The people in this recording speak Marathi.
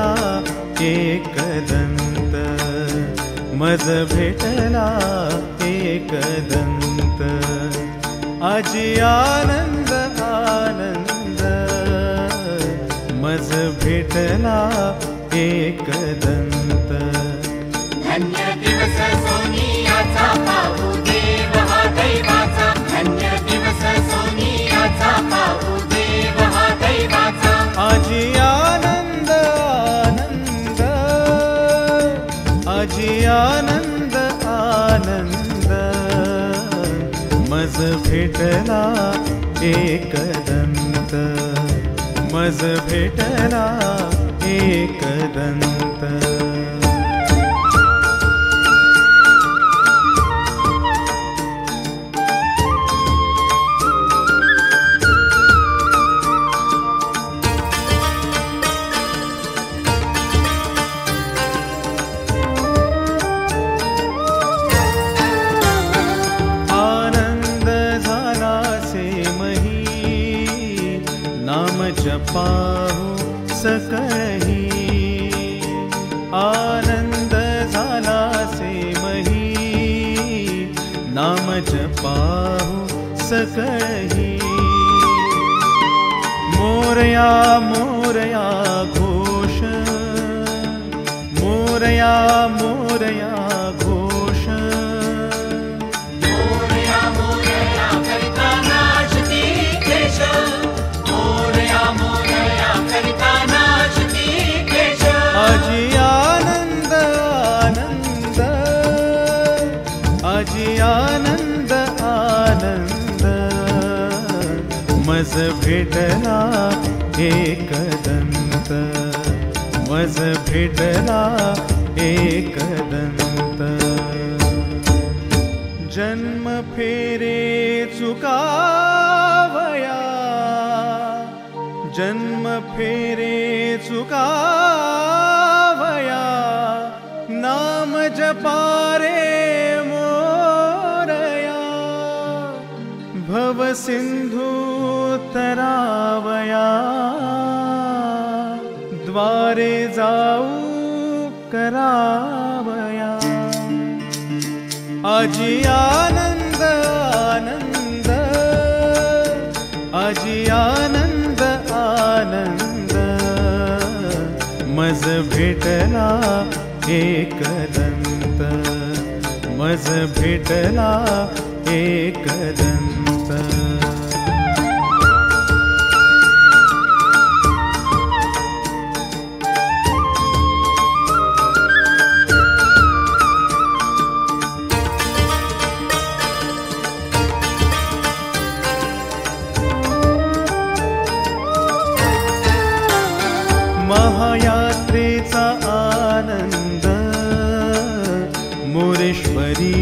भेटला एकदंत, मज भेटला एकदंत. आजी आनंद आनंद, मज भेटला एकदंत. धन्य दिवस सोनियाचा पाहू देव हा दैवाचा. धन्य दिवस सोनियाचा पाहू देव हा दैवाचा. आजी आनंद आनंद, आजी आनंद आनंद, मज भेटला एकदंत, मज भेटला एकदंत. जपाहू सकळही, आनंद झाला से मही. नाम जपाहू सकळही. मोरया मोरया घोष, मोरया मोरया घोष. मोरया मोरया करिता नाचती केश. मोरया मोरया करिता नाचती केश. आजी आनंद आनंद, आजी आनंद आनंद, मज भेटला एकदंत, मज भेटला एकदंत. जन्म फेरे चुकावया, जन्म फेरे चुकावया. नाम जपारे मोरया, भव सिंधू तरावया. द्वारे जाऊ करावया. आजी आनंद आनंद, आजी आनंद आनंद, मज भेटला एकदंत, मज भेटला एकदंत. महायात्रेचा आनंद, मोरेश्वरी